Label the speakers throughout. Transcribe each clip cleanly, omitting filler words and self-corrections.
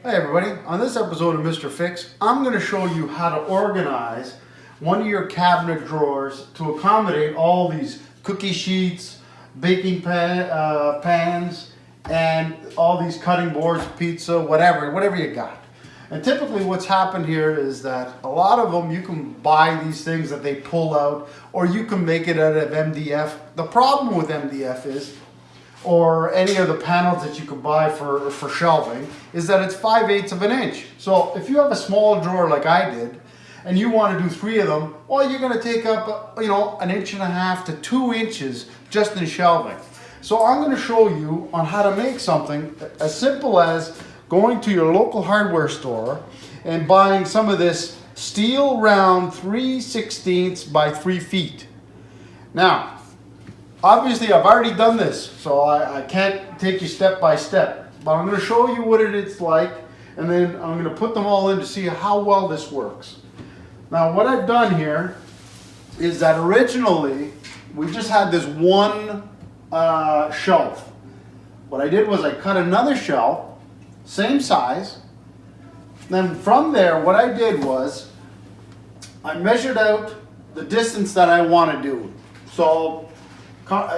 Speaker 1: Hey everybody, on this episode of Mr. Fix, I'm going to show you how to organize one of your cabinet drawers to accommodate all these cookie sheets, baking pans, and all these cutting boards, pizza, whatever you got. And typically what's happened here is that a lot of them you can buy these things that they pull out, or you can make it out of MDF. The problem with MDF is, or any of the panels that you could buy for shelving, is that it's 5/8 of an inch. So if you have a small drawer like I did, and you want to do 3 of them, well, you're going to take up, 1.5 to 2 inches just in shelving. So I'm going to show you on how to make something as simple as going to your local hardware store and buying some of this steel round 3/16 by 3 feet. Now, obviously, I've already done this, so I can't take you step by step, but I'm going to show you what it's like, and then I'm going to put them all in to see how well this works. Now, what I've done here is that originally, we just had this one shelf. What I did was I cut another shelf, same size. Then from there, what I did was I measured out the distance that I want to do. So,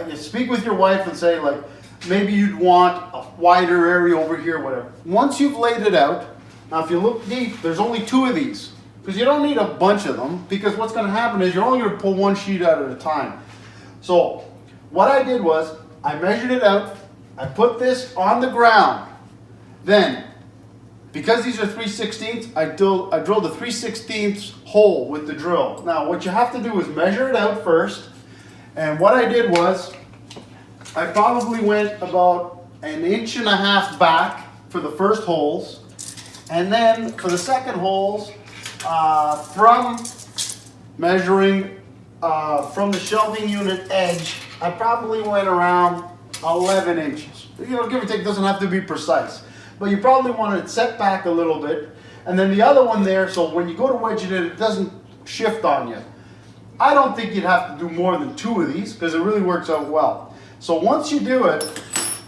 Speaker 1: you speak with your wife and say, like, maybe you'd want a wider area over here, whatever. Once you've laid it out, now if you look deep, there's only 2 of these, because you don't need a bunch of them, because what's going to happen is you're only going to pull one sheet out at a time. So what I did was I measured it out, I put this on the ground. Then, because these are 3/16, I drilled a 3/16 hole with the drill. Now what you have to do is measure it out first. And what I did was, I probably went about 1.5 inches back for the first holes, and then for the second holes, from measuring from the shelving unit edge, I probably went around 11 inches. Give or take, doesn't have to be precise, but you probably want it set back a little bit, and then the other one there, so when you go to wedge it in, it doesn't shift on you. I don't think you'd have to do more than 2 of these because it really works out well. So once you do it,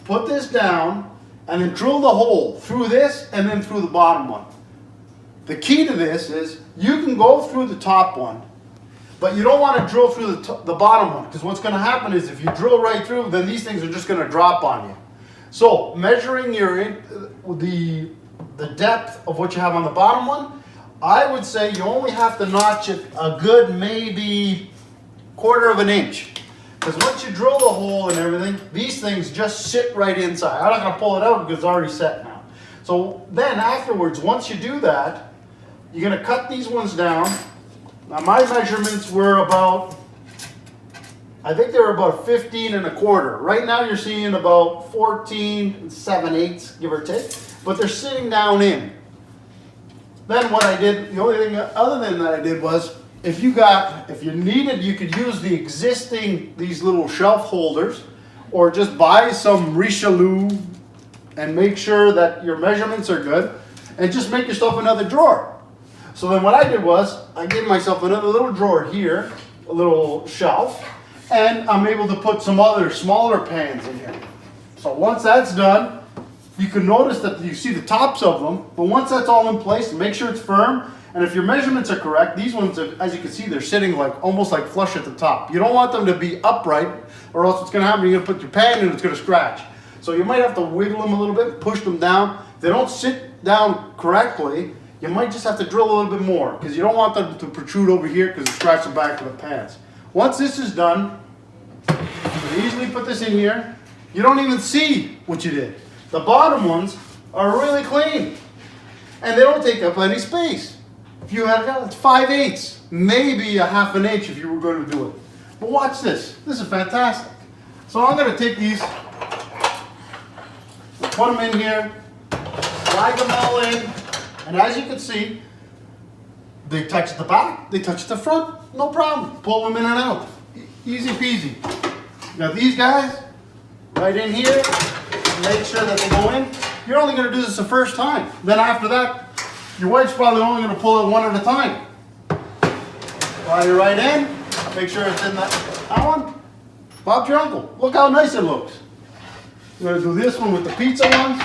Speaker 1: put this down and then drill the hole through this and then through the bottom one. The key to this is you can go through the top one, but you don't want to drill through the bottom one, because what's going to happen is if you drill right through, then these things are just going to drop on you. So measuring the depth of what you have on the bottom one, I would say you only have to notch it a good maybe 1/4 inch. Because once you drill the hole and everything, these things just sit right inside. I'm not going to pull it out because it's already set now. So then afterwards, once you do that, you're going to cut these ones down. Now my measurements were about, I think they were about 15 1/4. Right now you're seeing about 14 7/8, give or take. But they're sitting down in. Then what I did, the only thing other than that I did was, if you needed, you could use the existing, these little shelf holders, or just buy some Richelieu and make sure that your measurements are good, and just make yourself another drawer. So then what I did was, I gave myself another little drawer here, a little shelf, and I'm able to put some other smaller pans in here. So once that's done, you can notice that you see the tops of them, but once that's all in place, make sure it's firm. And if your measurements are correct, these ones, as you can see, they're sitting almost like flush at the top. You don't want them to be upright, or else what's going to happen, you're going to put your pan in and it's going to scratch. So you might have to wiggle them a little bit, push them down. If they don't sit down correctly, you might just have to drill a little bit more, because you don't want them to protrude over here because it scratches the back of the pans. Once this is done, you can easily put this in here. You don't even see what you did. The bottom ones are really clean, and they don't take up any space. If you had it, it's 5/8, maybe 1/2 inch if you were going to do it. But watch this. This is fantastic. So I'm going to take these, put them in here, slide them all in, and as you can see, they touch the back, they touch the front, no problem. Pull them in and out. Easy peasy. Now these guys, right in here, make sure that they go in. You're only going to do this the first time. Then after that, your wife's probably only going to pull it one at a time. Slide it right in. Make sure it's in that one. Bob's your uncle. Look how nice it looks. We're going to do this one with the pizza ones,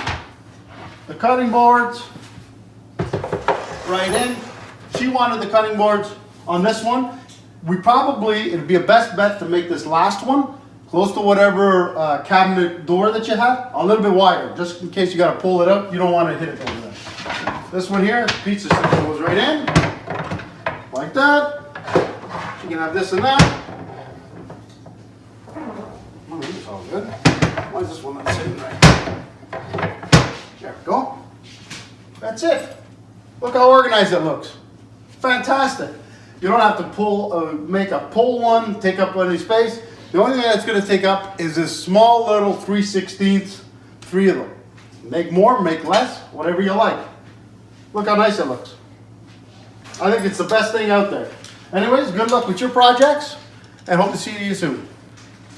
Speaker 1: the cutting boards, right in. She wanted the cutting boards on this one. It'd be a best bet to make this last one close to whatever cabinet door that you have, a little bit wider, just in case you got to pull it out. You don't want to hit it over there. This one here, pizza stick goes right in, like that. You can have this and that. Oh, this is all good. Why is this one not sitting right? There we go. That's it. Look how organized it looks. Fantastic. You don't have to make a pull one, take up any space. The only thing that's going to take up is this small little 3/16, 3 of them. Make more, make less, whatever you like. Look how nice it looks. I think it's the best thing out there. Anyways, good luck with your projects and hope to see you soon.